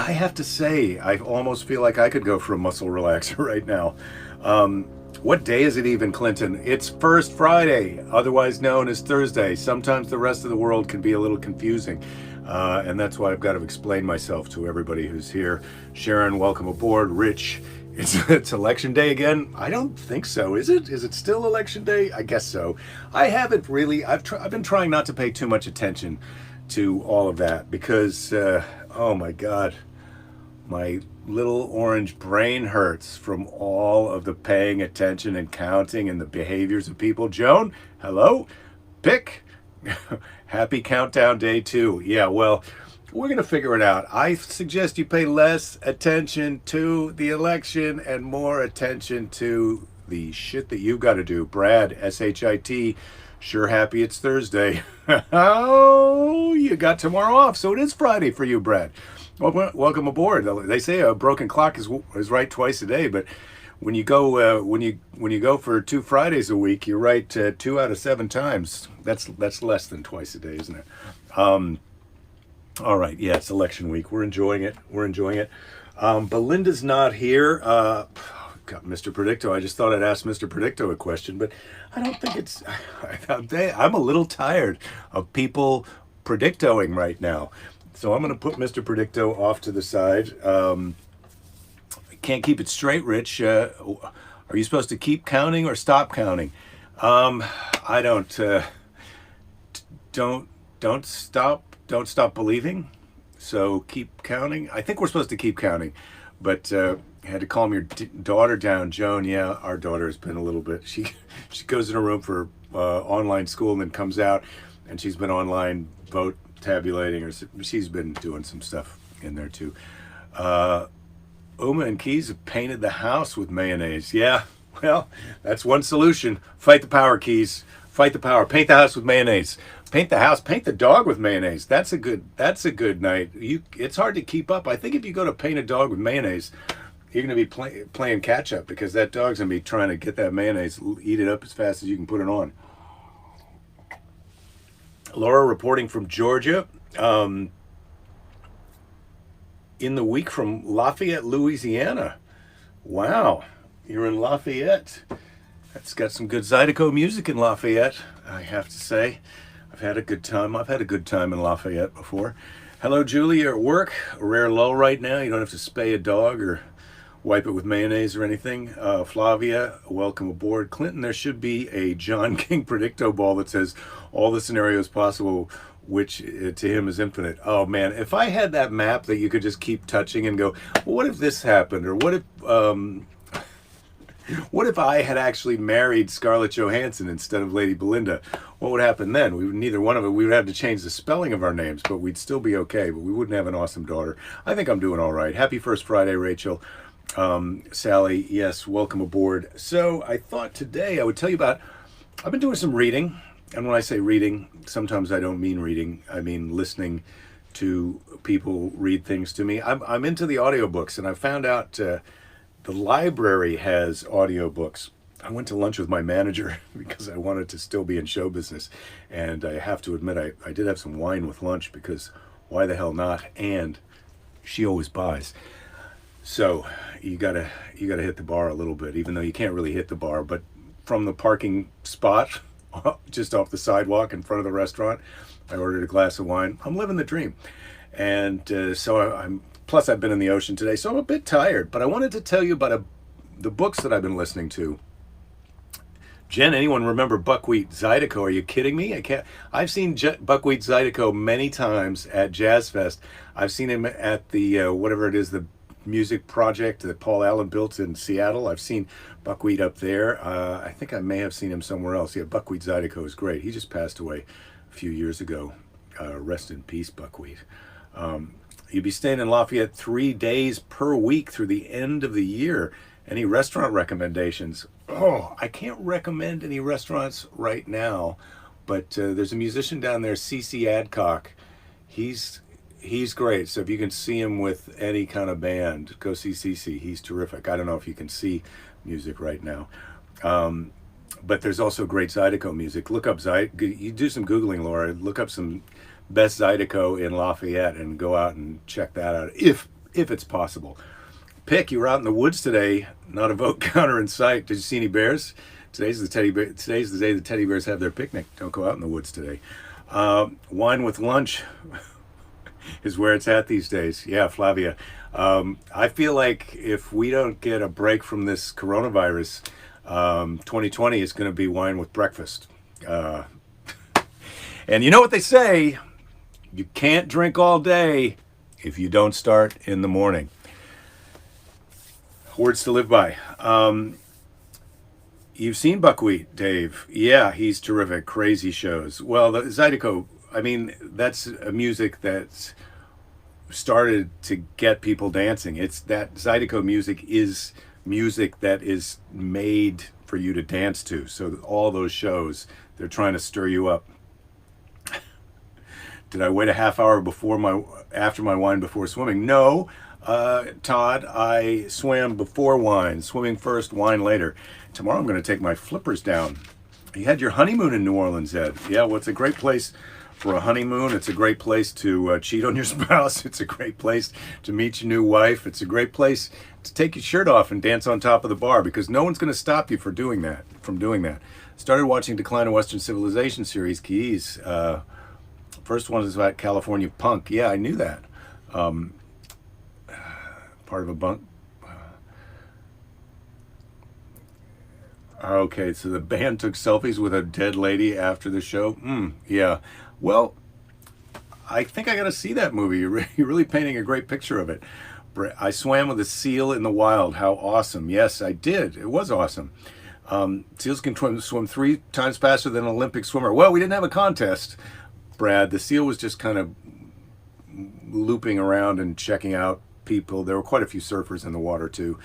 I have to say, I almost feel like I could go for a muscle relaxer right now. What day is it even, Clinton? It's First Friday, otherwise known as Thursday. Sometimes the rest of the world can be a little confusing. And that's why I've got to explain myself to everybody who's here. Sharon, welcome aboard. Rich, it's election day again? I don't think so. Is it? Is it still election day? I guess so. I haven't really. I've been trying not to pay too much attention to all of that because, oh my God, my little orange brain hurts from all of the paying attention and counting and the behaviors of people. Joan, hello? Pick? Happy countdown day 2. Yeah, well, we're going to figure it out. I suggest you pay less attention to the election and more attention to the shit that you've got to do. Brad, SHIT, sure happy it's Thursday. Oh, you got tomorrow off, so it is Friday for you, Brad. Well, welcome aboard. They say a broken clock is right twice a day, but when you go when you go for 2 Fridays a week, you're right 2 out of 7 times. That's less than twice a day, isn't it? All right, yeah, it's election week. We're enjoying it. We're enjoying it. Belinda's not here. God, Mr. Predicto. I just thought I'd ask Mr. Predicto a question, but I don't think it's. I'm a little tired of people predictoing right now. So I'm going to put Mr. Predicto off to the side. Can't keep it straight, Rich. Are you supposed to keep counting or stop counting? I don't. Don't stop believing. So keep counting. I think we're supposed to keep counting, but had to calm your daughter down, Joan. Yeah, our daughter has been a little bit. She goes in her room for online school and then comes out, and she's been online vote tabulating, or she's been doing some stuff in there too. Uma and Keys have painted the house with mayonnaise. Yeah, well, that's one solution. Fight the power, Keys. Fight the power. Paint the house with mayonnaise. Paint the house. Paint the dog with mayonnaise. That's a good night. It's hard to keep up. I think if you go to paint a dog with mayonnaise, you're going to be playing catch up because that dog's going to be trying to get that mayonnaise, eat it up as fast as you can put it on. Laura reporting from Georgia. In the week from Lafayette, Louisiana. Wow, you're in Lafayette. That's got some good Zydeco music in Lafayette, I have to say. I've had a good time. I've had a good time in Lafayette before. Hello, Julie. You're at work. A rare lull right now. You don't have to spay a dog or wipe it with mayonnaise or anything. Flavia, welcome aboard. Clinton, there should be a John King Predicto ball that says all the scenarios possible, which to him is infinite. Oh man, if I had that map that you could just keep touching and go, well, what if this happened? Or what if I had actually married Scarlett Johansson instead of Lady Belinda? What would happen then? Neither one of it. We would have to change the spelling of our names, but we'd still be okay. But we wouldn't have an awesome daughter. I think I'm doing all right. Happy First Friday, Rachel. Sally, yes, welcome aboard. So I thought today I would tell you about, I've been doing some reading. And when I say reading, sometimes I don't mean reading. I mean listening to people read things to me. I'm into the audiobooks, and I found out the library has audiobooks. I went to lunch with my manager because I wanted to still be in show business. And I have to admit, I did have some wine with lunch because why the hell not? And she always buys. So you gotta hit the bar a little bit, even though you can't really hit the bar. But from the parking spot, just off the sidewalk in front of the restaurant, I ordered a glass of wine. I'm living the dream. And so I'm, plus I've been in the ocean today, so I'm a bit tired. But I wanted to tell you about the books that I've been listening to. Jen, anyone remember Buckwheat Zydeco? Are you kidding me? I've seen Buckwheat Zydeco many times at Jazz Fest. I've seen him at the, whatever it is, the music project that Paul Allen built in Seattle. I've seen Buckwheat up there. I think I may have seen him somewhere else. Yeah, Buckwheat Zydeco is great. He just passed away a few years ago. Rest in peace, Buckwheat. You'd be staying in Lafayette 3 days per week through the end of the year. Any restaurant recommendations? Oh, I can't recommend any restaurants right now, but there's a musician down there, CC Adcock. He's great. So if you can see him with any kind of band, go see CC. He's terrific. I don't know if you can see music right now. But there's also great Zydeco music. Look up Zydeco. You do some Googling, Laura. Look up some best Zydeco in Lafayette and go out and check that out. if it's possible. Pick, you were out in the woods today, not a vote counter in sight. Did you see any bears? Today's the day the teddy bears have their picnic. Don't go out in the woods today. Wine with lunch is where it's at these days. Yeah, Flavia. I feel like if we don't get a break from this coronavirus, 2020 is going to be wine with breakfast. And you know what they say, you can't drink all day if you don't start in the morning. Words to live by. You've seen Buckwheat, Dave. Yeah, he's terrific. Crazy shows. Well, the Zydeco, I mean, that's a music that's started to get people dancing. It's that Zydeco music is music that is made for you to dance to. So all those shows, they're trying to stir you up. Did I wait a half hour after my wine before swimming? No, Todd, I swam before wine. Swimming first, wine later. Tomorrow I'm going to take my flippers down. You had your honeymoon in New Orleans, Ed. Yeah, well, it's a great place for a honeymoon. It's a great place to cheat on your spouse. It's a great place to meet your new wife. It's a great place to take your shirt off and dance on top of the bar, because no one's going to stop you from doing that. Started watching Decline of Western Civilization series, Keys. First one is about California punk. Yeah, I knew that. Part of a bunk. Okay, so the band took selfies with a dead lady after the show. Yeah. Well, I think I got to see that movie. You're really painting a great picture of it. I swam with a seal in the wild. How awesome. Yes, I did. It was awesome. Seals can swim 3 times faster than an Olympic swimmer. Well, we didn't have a contest, Brad. The seal was just kind of looping around and checking out people. There were quite a few surfers in the water, too.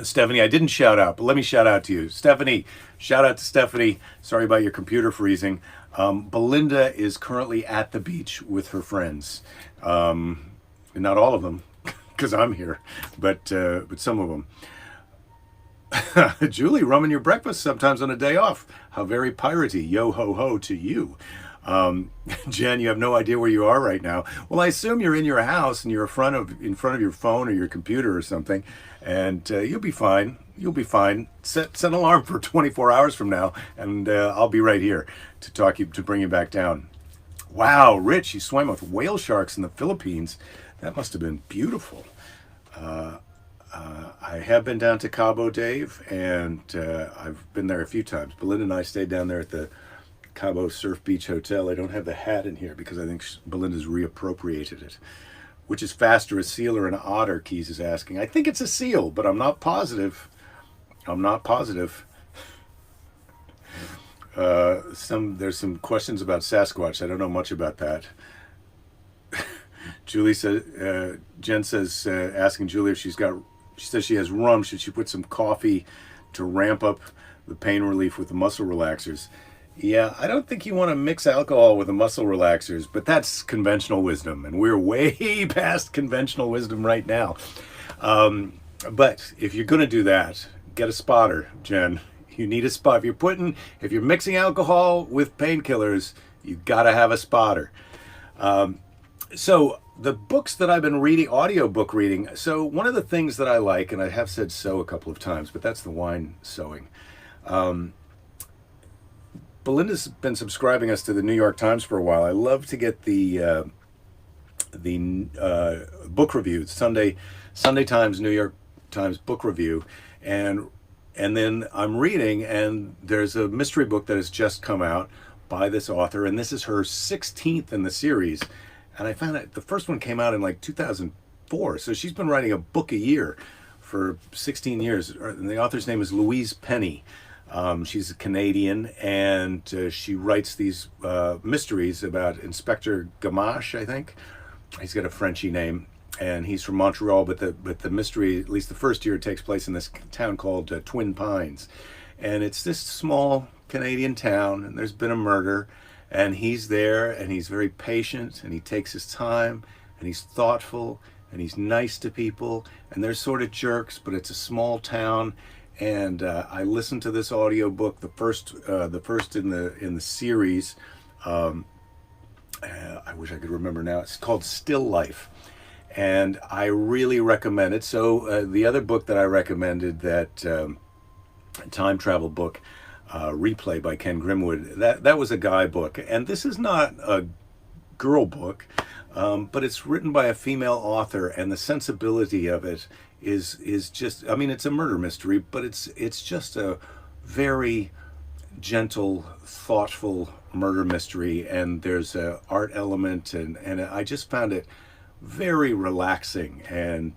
Stephanie, I didn't shout out, but let me shout out to you. Stephanie, shout out to Stephanie. Sorry about your computer freezing. Belinda is currently at the beach with her friends. Not all of them, because I'm here, but some of them. Julie, rum in your breakfast sometimes on a day off. How very piratey. Yo ho ho to you. Jen, you have no idea where you are right now. Well, I assume you're in your house and you're in front of your phone or your computer or something, and you'll be fine. You'll be fine. Set an alarm for 24 hours from now, and I'll be right here to bring you back down. Wow, Rich, you swam with whale sharks in the Philippines. That must have been beautiful. I have been down to Cabo, Dave, and I've been there a few times. Belinda and I stayed down there at the Cabo Surf Beach Hotel. I don't have the hat in here because I think Belinda's reappropriated it. Which is faster, a seal or an otter, Keys is asking. I think it's a seal, but I'm not positive. There's some questions about Sasquatch. I don't know much about that. Julie says, Jen says, asking Julie if she says she has rum. Should she put some coffee to ramp up the pain relief with the muscle relaxers? Yeah, I don't think you want to mix alcohol with the muscle relaxers, but that's conventional wisdom, and we're way past conventional wisdom right now. But if you're going to do that, get a spotter, Jen. You need a spot. If you're mixing alcohol with painkillers, you got to have a spotter. So the books that I've been reading, audiobook reading, so one of the things that I like, and I have said so a couple of times, but that's the wine sowing. Belinda's been subscribing us to the New York Times for a while. I love to get the book reviews, Sunday Times, New York Times book review, and then I'm reading, and there's a mystery book that has just come out by this author, and this is her 16th in the series. And I found out the first one came out in like 2004, so she's been writing a book a year for 16 years. And the author's name is Louise Penny. She's a Canadian, and she writes these mysteries about Inspector Gamache, I think. He's got a Frenchy name, and he's from Montreal, but the mystery, at least the first year, takes place in this town called Twin Pines. And it's this small Canadian town, and there's been a murder, and he's there, and he's very patient, and he takes his time, and he's thoughtful, and he's nice to people, and they're sort of jerks, but it's a small town. And I listened to this audiobook, the first in the series, I wish I could remember now. It's called Still Life, and I really recommend it. So the other book that I recommended, that time travel book, Replay by Ken Grimwood, that was a guy book, and this is not a girl book, but it's written by a female author, and the sensibility of it is just, I mean, it's a murder mystery, but it's just a very gentle, thoughtful murder mystery, and there's a art element, and I just found it very relaxing, and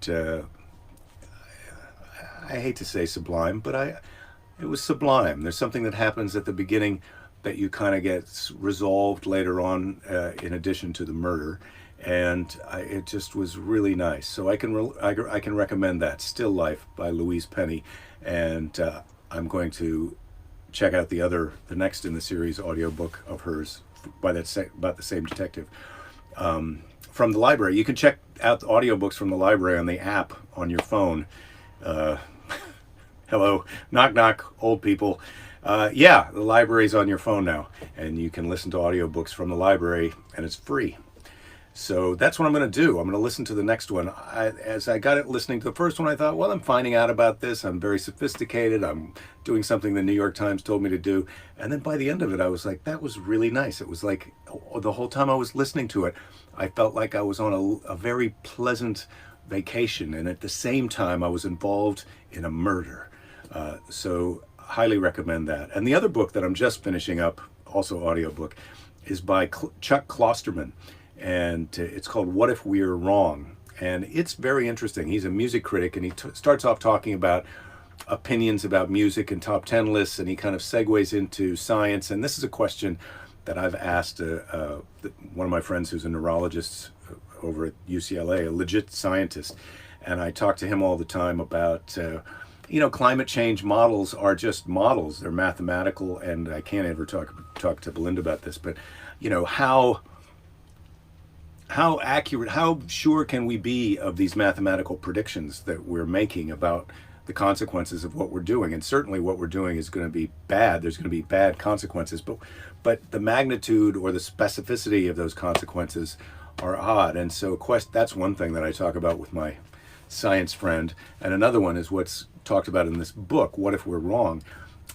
I hate to say sublime, but it was sublime. There's something that happens at the beginning that you kind of get resolved later on, in addition to the murder, and it just was really nice. So I can recommend that, Still Life by Louise Penny, and I'm going to check out the next in the series audiobook of hers by about the same detective, from the library. You can check out the audiobooks from the library on the app on your phone. Hello, knock knock, old people. Yeah, the library's on your phone now, and you can listen to audiobooks from the library, and it's free. So that's what I'm going to do. I'm going to listen to the next one. As I got it listening to the first one, I thought, well, I'm finding out about this. I'm very sophisticated. I'm doing something the New York Times told me to do. And then by the end of it, I was like, that was really nice. It was like the whole time I was listening to it, I felt like I was on a very pleasant vacation. And at the same time, I was involved in a murder. So highly recommend that. And the other book that I'm just finishing up, also audiobook, is by Chuck Klosterman. And it's called What If We're Wrong? And it's very interesting. He's a music critic, and he starts off talking about opinions about music and top 10 lists, and he kind of segues into science. And this is a question that I've asked one of my friends who's a neurologist over at UCLA, a legit scientist. And I talk to him all the time about, climate change models are just models. They're mathematical, and I can't ever talk to Belinda about this, but, how accurate, how sure can we be of these mathematical predictions that we're making about the consequences of what we're doing? And certainly what we're doing is going to be bad. There's going to be bad consequences, but the magnitude or the specificity of those consequences are odd. And so that's one thing that I talk about with my science friend. And another one is what's talked about in this book, What If We're Wrong,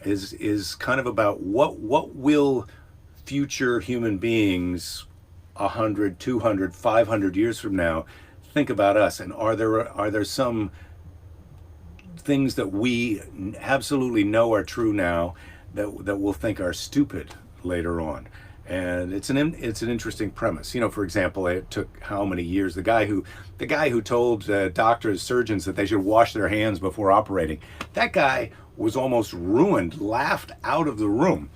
is kind of about what will future human beings 100, 200, 500 years from now think about us, and are there some things that we absolutely know are true now that we'll think are stupid later on? And it's an interesting premise. For example, it took how many years? The guy who told doctors, surgeons that they should wash their hands before operating, that guy was almost ruined, laughed out of the room.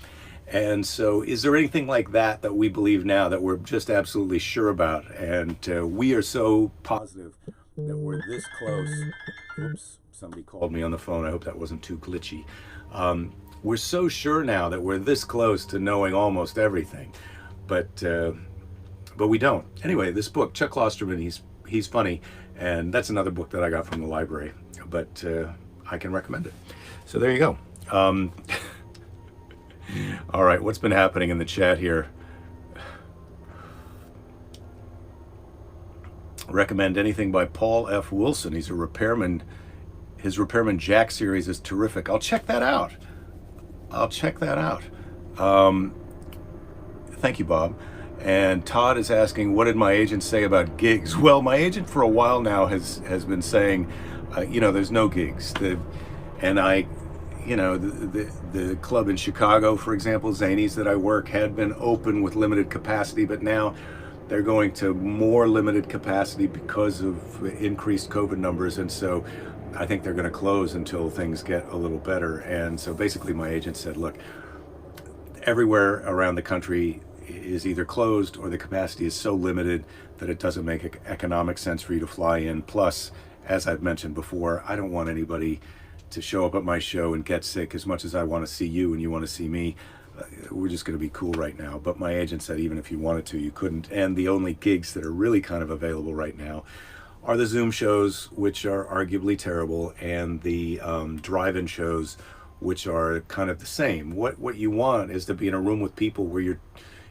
And so is there anything like that we believe now that we're just absolutely sure about? And we are so positive that we're this close. Oops, somebody called me on the phone. I hope that wasn't too glitchy. We're so sure now that we're this close to knowing almost everything, but we don't. Anyway, this book, Chuck Klosterman, he's funny, and that's another book that I got from the library, but I can recommend it. So there you go. All right, what's been happening in the chat here? Recommend anything by Paul F. Wilson. He's a repairman. His Repairman Jack series is terrific. I'll check that out. Thank you, Bob. And Todd is asking, what did my agent say about gigs? Well, my agent for a while now has been saying, there's no gigs. The club in Chicago, for example, Zanies, that I work, had been open with limited capacity, but now they're going to more limited capacity because of increased COVID numbers. And so I think they're going to close until things get a little better. And so basically my agent said, look, everywhere around the country is either closed or the capacity is so limited that it doesn't make economic sense for you to fly in. Plus, as I've mentioned before, I don't want anybody to show up at my show and get sick. As much as I want to see you and you want to see me, we're just going to be cool right now. But my agent said even if you wanted to, you couldn't. And the only gigs that are really kind of available right now are the Zoom shows, which are arguably terrible, and the drive-in shows, which are kind of the same. What you want is to be in a room with people where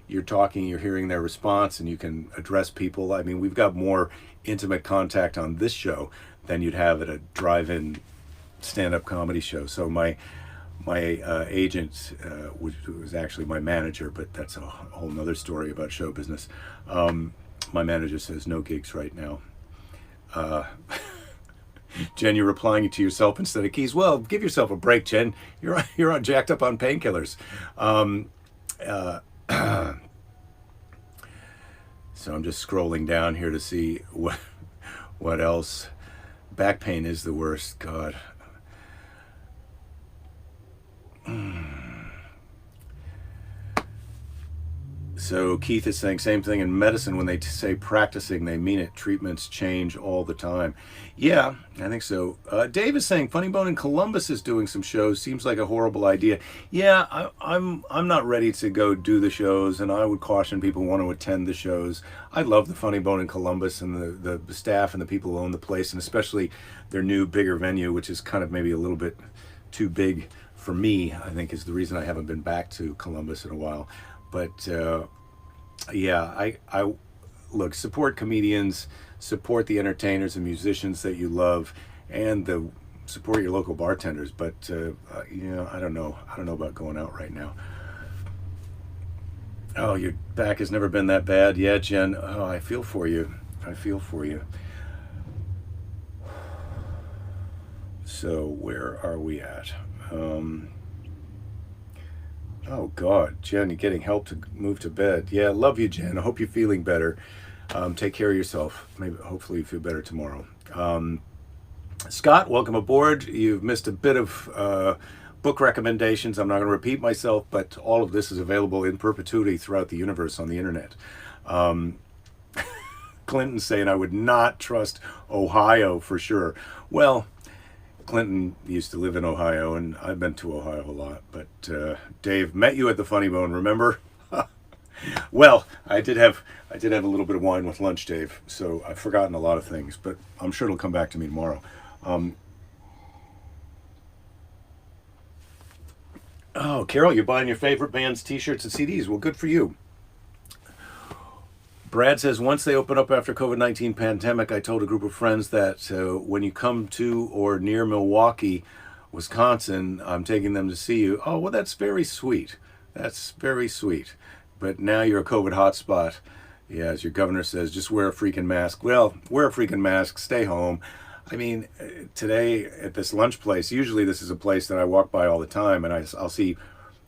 you're talking, you're hearing their response, and you can address people. I mean, we've got more intimate contact on this show than you'd have at a drive-in stand-up comedy show. So my agent, which was actually my manager, but that's a whole nother story about show business. My manager says no gigs right now. Jen, you're replying to yourself instead of Keys. Well, give yourself a break, Jen. You're on jacked up on painkillers. So I'm just scrolling down here to see what else. Back pain is the worst. God. So Keith is saying same thing in medicine. When they say practicing, they mean it. Treatments change all the time. Yeah, I think so. Dave is saying Funny Bone in Columbus is doing some shows. Seems like a horrible idea. Yeah, I'm not ready to go do the shows, and I would caution people who want to attend the shows. I love the Funny Bone in Columbus and the staff and the people who own the place, and especially their new bigger venue, which is kind of maybe a little bit too big for me, I think, is the reason I haven't been back to Columbus in a while. But yeah, I look, support comedians, support the entertainers and musicians that you love, and support your local bartenders. But you know, I don't know about going out right now. Oh, your back has never been that bad. Yeah, Jen. Oh, I feel for you. I feel for you. So where are we at? Oh God, Jen, you're getting help to move to bed. Yeah, love you, Jen. I hope you're feeling better. Take care of yourself. Maybe, hopefully, you feel better tomorrow. Scott, welcome aboard. You've missed a bit of book recommendations. I'm not going to repeat myself, but all of this is available in perpetuity throughout the universe on the internet. Clinton saying I would not trust Ohio for sure. Well, Clinton used to live in Ohio, and I've been to Ohio a lot. But Dave, met you at the Funny Bone, remember? Well, I did have a little bit of wine with lunch, Dave. So I've forgotten a lot of things, but I'm sure it'll come back to me tomorrow. Oh, Carol, you're buying your favorite band's T-shirts and CDs. Well, good for you. Brad says, once they open up after COVID-19 pandemic, I told a group of friends that when you come to or near Milwaukee, Wisconsin, I'm taking them to see you. Oh, well, that's very sweet. That's very sweet. But now you're a COVID hotspot. Yeah, as your governor says, just wear a freaking mask. Well, wear a freaking mask, stay home. I mean, today at this lunch place, usually this is a place that I walk by all the time, and I'll see,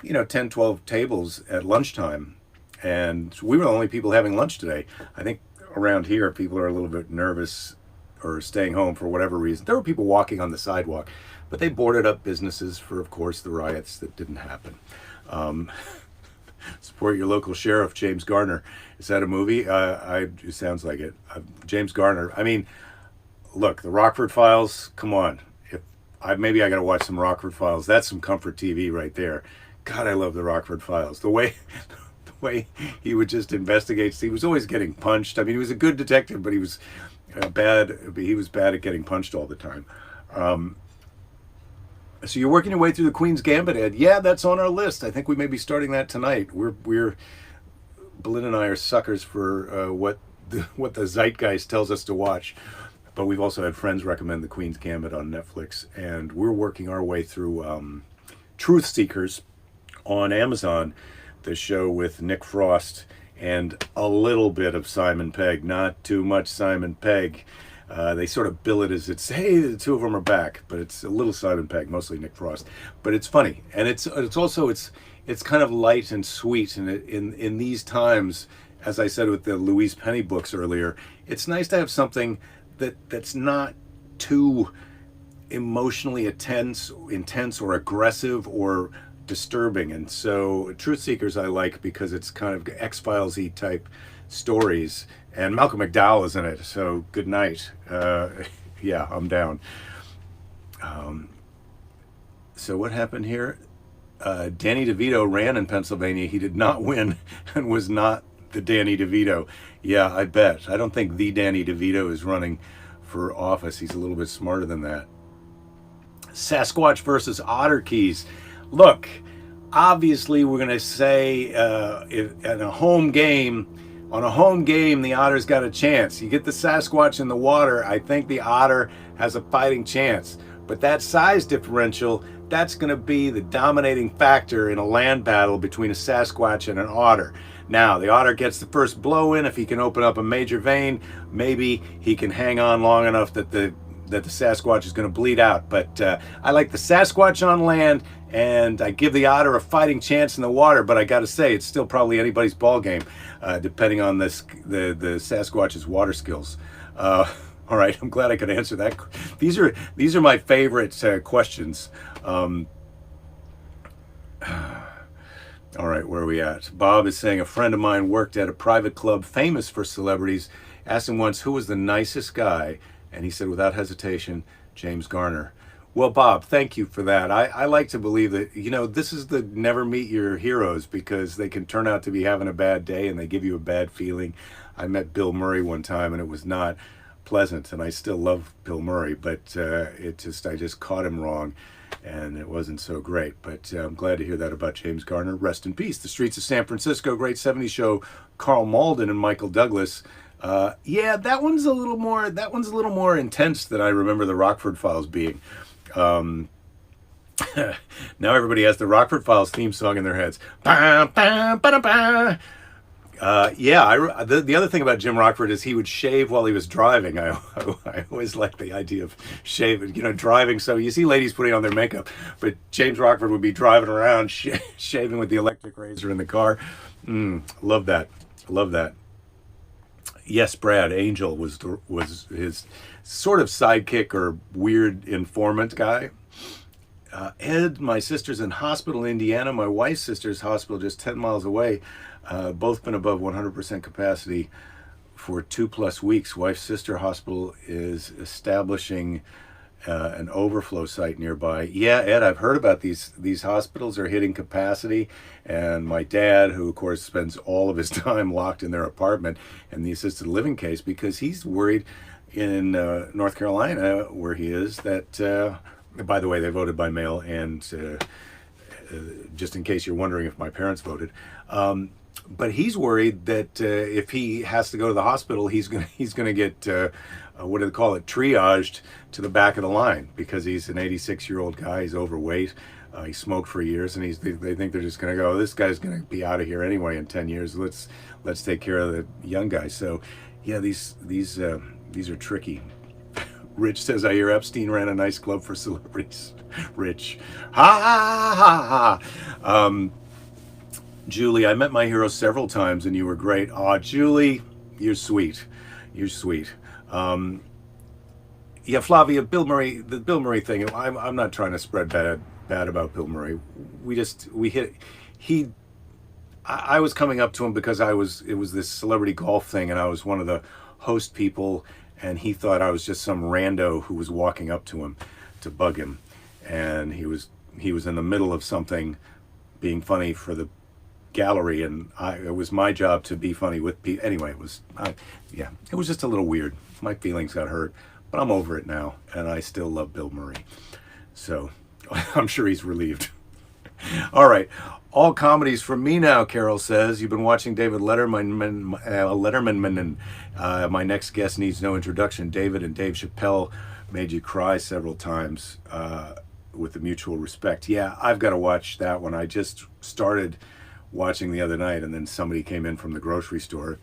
10, 12 tables at lunchtime. And we were the only people having lunch today. I think around here, people are a little bit nervous or staying home for whatever reason. There were people walking on the sidewalk, but they boarded up businesses for, of course, the riots that didn't happen. Support your local sheriff, James Garner. Is that a movie? It sounds like it. James Garner. I mean, look, the Rockford Files, come on. Maybe I got to watch some Rockford Files. That's some comfort TV right there. God, I love the Rockford Files. The way he would just investigate. He was always getting punched. I mean, he was a good detective, but he was bad. He was bad at getting punched all the time. So you're working your way through the Queen's Gambit, Ed. Yeah, that's on our list. I think we may be starting that tonight. Belinda and I are suckers for what the zeitgeist tells us to watch. But we've also had friends recommend the Queen's Gambit on Netflix, and we're working our way through Truth Seekers on Amazon. The show with Nick Frost and a little bit of Simon Pegg, not too much Simon Pegg. They sort of bill it as it's, hey, the two of them are back, but it's a little Simon Pegg, mostly Nick Frost. But it's funny, and it's also kind of light and sweet. And in these times, as I said with the Louise Penny books earlier, it's nice to have something that's not too emotionally intense or aggressive or disturbing. And so Truth Seekers I like because it's kind of X-Files-y type stories, and Malcolm McDowell is in it, so good night. Yeah, I'm down. So what happened here? Danny DeVito ran in Pennsylvania. He did not win and was not the Danny DeVito. Yeah, I bet. I don't think the Danny DeVito is running for office. He's a little bit smarter than that. Sasquatch versus Otter Keys. Look, Obviously, we're going to say if, in a home game, on a home game, the otter's got a chance. You get the Sasquatch in the water, I think the otter has a fighting chance. But that size differential, that's going to be the dominating factor in a land battle between a Sasquatch and an otter. Now, the otter gets the first blow in. If he can open up a major vein, maybe he can hang on long enough that the Sasquatch is going to bleed out. But I like the Sasquatch on land, and I give the otter a fighting chance in the water. But I got to say, it's still probably anybody's ball game, depending on the Sasquatch's water skills. All right, I'm glad I could answer that. These are my favorite questions. All right, where are we at? Bob is saying a friend of mine worked at a private club famous for celebrities. Asked him once who was the nicest guy, and he said without hesitation, James Garner. Well, Bob, thank you for that. I like to believe that, this is the never meet your heroes, because they can turn out to be having a bad day and they give you a bad feeling. I met Bill Murray one time and it was not pleasant, and I still love Bill Murray, but I just caught him wrong. And it wasn't so great, but I'm glad to hear that about James Garner. Rest in peace. The Streets of San Francisco, great '70s show. Carl Malden and Michael Douglas. Yeah, that one's a little more intense than I remember the Rockford Files being. Now everybody has the Rockford Files theme song in their heads. Ba, ba, ba, ba. The other thing about Jim Rockford is he would shave while he was driving. I always liked the idea of shaving, driving. So you see ladies putting on their makeup, but James Rockford would be driving around shaving with the electric razor in the car. Love that. Love that. Yes, Brad Angel was his sort of sidekick or weird informant guy. Ed, my sister's in hospital in Indiana. My wife's sister's hospital just 10 miles away. Both been above 100% capacity for 2+ weeks. Wife's sister hospital is establishing an overflow site nearby. Yeah, Ed, I've heard about these hospitals are hitting capacity, and my dad, who of course spends all of his time locked in their apartment in the assisted living case, because he's worried in North Carolina, where he is, that by the way, they voted by mail, and just in case you're wondering if my parents voted, but he's worried that if he has to go to the hospital, he's gonna get what do they call it, triaged to the back of the line, because he's an 86-year-old guy. He's overweight. He smoked for years, and they think they're just gonna go, this guy's gonna be out of here anyway in 10 years. Let's take care of the young guy. So yeah, these are tricky. Rich says, I hear Epstein ran a nice club for celebrities. Rich. Ha ha ha ha. Julie, I met my hero several times and you were great. Aw, Julie, you're sweet. You're sweet. Yeah, Flavia, Bill Murray, the Bill Murray thing, I'm not trying to spread bad about Bill Murray. I was coming up to him because it was this celebrity golf thing, and I was one of the host people, and he thought I was just some rando who was walking up to him to bug him, and he was in the middle of something, being funny for the gallery, and it was my job to be funny with people. Anyway, it was just a little weird. My feelings got hurt, but I'm over it now, and I still love Bill Murray, so I'm sure he's relieved. All right, all comedies from me now, Carol says. You've been watching David Letterman, and my next guest needs no introduction. David and Dave Chappelle made you cry several times with the mutual respect. Yeah, I've got to watch that one. I just started watching the other night, and then somebody came in from the grocery store.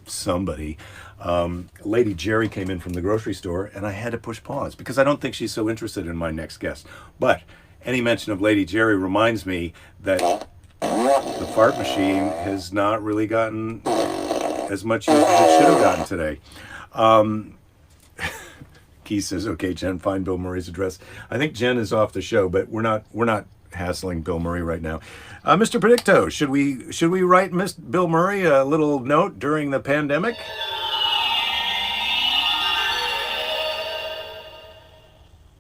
Lady Jerry came in from the grocery store, and I had to push pause because I don't think she's so interested in my next guest. But any mention of Lady Jerry reminds me that the fart machine has not really gotten as much as it should have gotten today. Keith says, "Okay, Jen, find Bill Murray's address." I think Jen is off the show, but we're not hassling Bill Murray right now. Mr. Predicto, should we write Bill Murray a little note during the pandemic?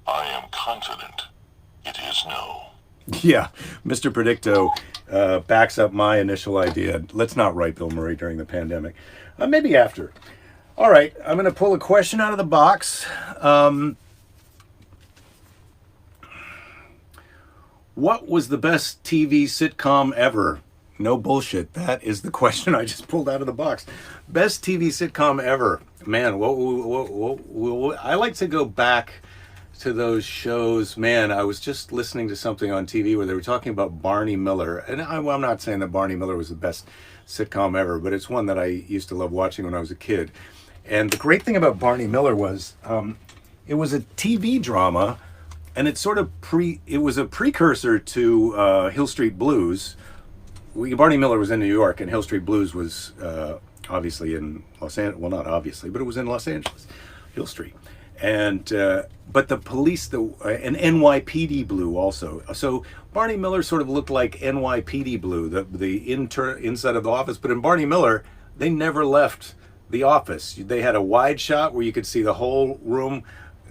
I am confident it is no. Yeah, Mr. Predicto backs up my initial idea. Let's not write Bill Murray during the pandemic. Maybe after. All right, I'm going to pull a question out of the box. What was the best TV sitcom ever? No bullshit. That is the question I just pulled out of the box. Best TV sitcom ever. Man, I like to go back to those shows. Man, I was just listening to something on TV where they were talking about Barney Miller. And I'm not saying that Barney Miller was the best sitcom ever, but it's one that I used to love watching when I was a kid. And the great thing about Barney Miller was it was a TV drama, and it sort of it was a precursor to Hill Street Blues. Barney Miller was in New York, and Hill Street Blues was obviously in Los Angeles. Well, not obviously, but it was in Los Angeles, Hill Street. And but the police, and NYPD Blue also. So Barney Miller sort of looked like NYPD Blue, the inside of the office. But in Barney Miller, they never left the office. They had a wide shot where you could see the whole room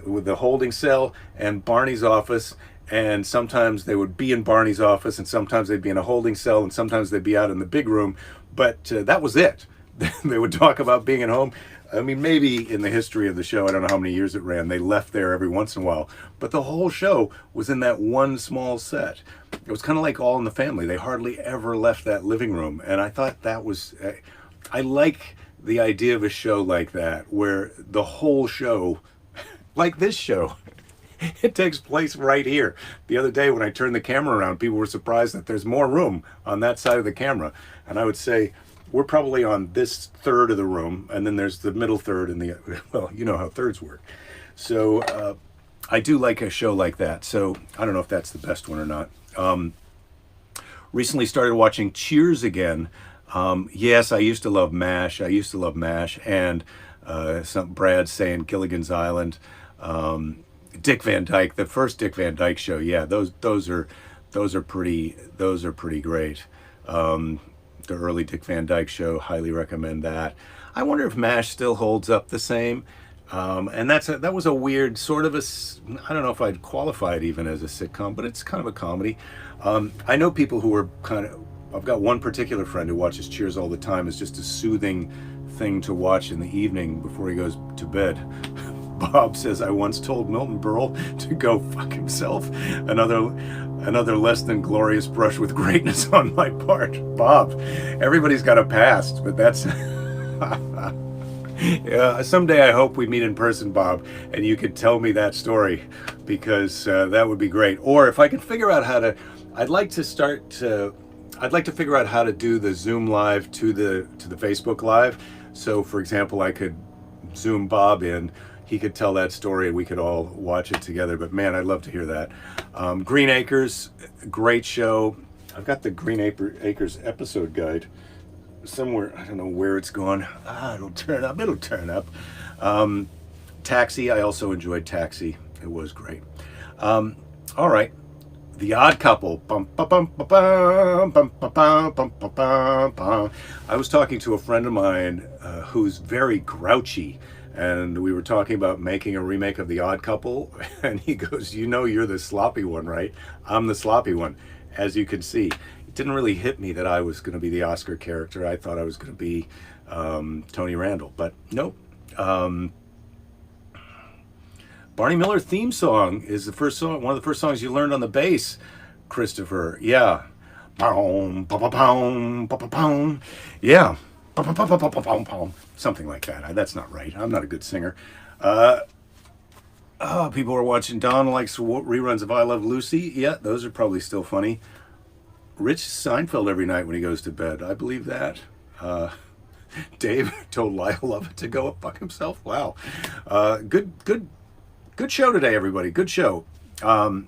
with the holding cell and Barney's office. And sometimes they would be in Barney's office, and sometimes they'd be in a holding cell, and sometimes they'd be out in the big room. But that was it. They would talk about being at home. I mean, maybe in the history of the show, I don't know how many years it ran, they left there every once in a while. But the whole show was in that one small set. It was kind of like All in the Family. They hardly ever left that living room. And I thought that was, I like the idea of a show like that, where the whole show, like this show, it takes place right here. The other day when I turned the camera around, people were surprised that there's more room on that side of the camera. And I would say, we're probably on this third of the room, and then there's the middle third and the, well, you know how thirds work. So I do like a show like that. So I don't know if that's the best one or not. Recently started watching Cheers again. Yes, I used to love MASH. And Brad saying Gilligan's Island. Dick Van Dyke, the first Dick Van Dyke show. Yeah, those are pretty great. The early Dick Van Dyke show, highly recommend that. I wonder if MASH still holds up the same. And that was a weird sort of I don't know if I'd qualify it even as a sitcom, but it's kind of a comedy. I know people who are I've got one particular friend who watches Cheers all the time. It's just a soothing thing to watch in the evening before he goes to bed. Bob says, I once told Milton Berle to go fuck himself. Another less than glorious brush with greatness on my part. Bob, everybody's got a past, but that's... Yeah, someday I hope we meet in person, Bob, and you could tell me that story, because that would be great. Or if I could figure out how to... I'd like to figure out how to do the Zoom Live to the Facebook Live. So, for example, I could Zoom Bob in. He could tell that story and we could all watch it together. But man, I'd love to hear that. Green Acres, great show. I've got the Green Acres episode guide somewhere. I don't know where it's gone. It'll turn up. Taxi, I also enjoyed Taxi. It was great. All right. The Odd Couple. I was talking to a friend of mine who's very grouchy, and we were talking about making a remake of The Odd Couple, and he goes, you know, you're the sloppy one, right? I'm the sloppy one, as you can see. It didn't really hit me that I was going to be the Oscar character. I thought I was going to be Tony Randall, but nope. Barney Miller theme song is one of the first songs you learned on the bass, Christopher. Yeah. Yeah. Something like that. That's not right. I'm not a good singer. People are watching. Don likes reruns of I Love Lucy. Yeah, those are probably still funny. Rich Seinfeld every night when he goes to bed. I believe that. Dave told Lyle Lovett to go fuck himself. Wow. Good show today, everybody. Good show. You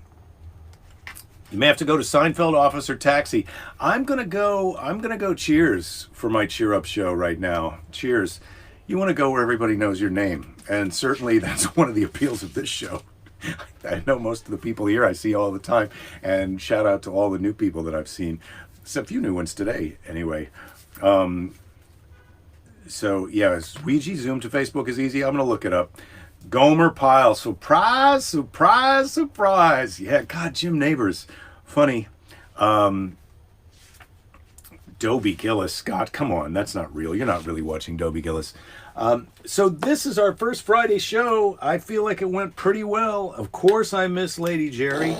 may have to go to Seinfeld, Office, or Taxi. I'm gonna go Cheers for my cheer up show right now. Cheers. You want to go where everybody knows your name, and certainly that's one of the appeals of this show. I know most of the people here I see all the time, and shout out to all the new people that I've seen. Except a few new ones today, anyway. So yeah, Ouija Zoom to Facebook is easy. I'm gonna look it up. Gomer Pyle, surprise, surprise, surprise. Yeah, God, Jim Neighbors, funny. Dobie Gillis, Scott, come on, that's not real. You're not really watching Dobie Gillis. So this is our first Friday show. I feel like it went pretty well. Of course, I miss Lady Jerry,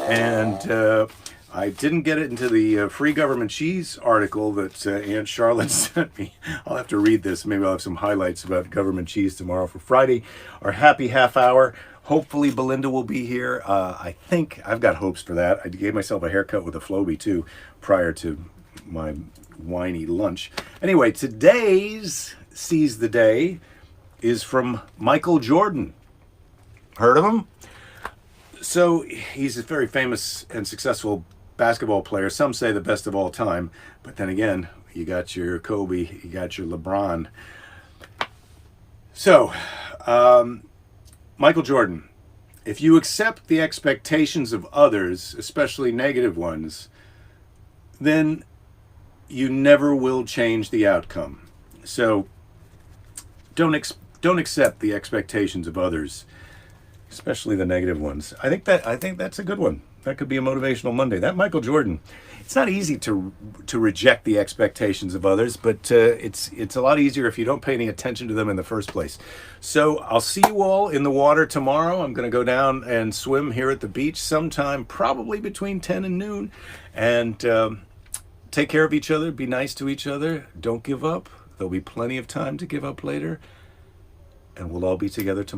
And I didn't get it into the free government cheese article that Aunt Charlotte sent me. I'll have to read this. Maybe I'll have some highlights about government cheese tomorrow for Friday. Our happy half hour. Hopefully Belinda will be here. I think I've got hopes for that. I gave myself a haircut with a Flowbee too prior to my whiny lunch. Anyway, today's Seize the Day is from Michael Jordan. Heard of him? So he's a very famous and successful basketball player. Some say the best of all time. But then again, you got your Kobe, you got your LeBron. So, Michael Jordan, if you accept the expectations of others, especially negative ones, then you never will change the outcome. So don't accept the expectations of others, especially the negative ones. I think that's a good one. That could be a motivational Monday. That Michael Jordan. It's not easy to reject the expectations of others, but it's a lot easier if you don't pay any attention to them in the first place. So I'll see you all in the water tomorrow. I'm going to go down and swim here at the beach sometime, probably between 10 and noon. And take care of each other. Be nice to each other. Don't give up. There'll be plenty of time to give up later. And we'll all be together tomorrow.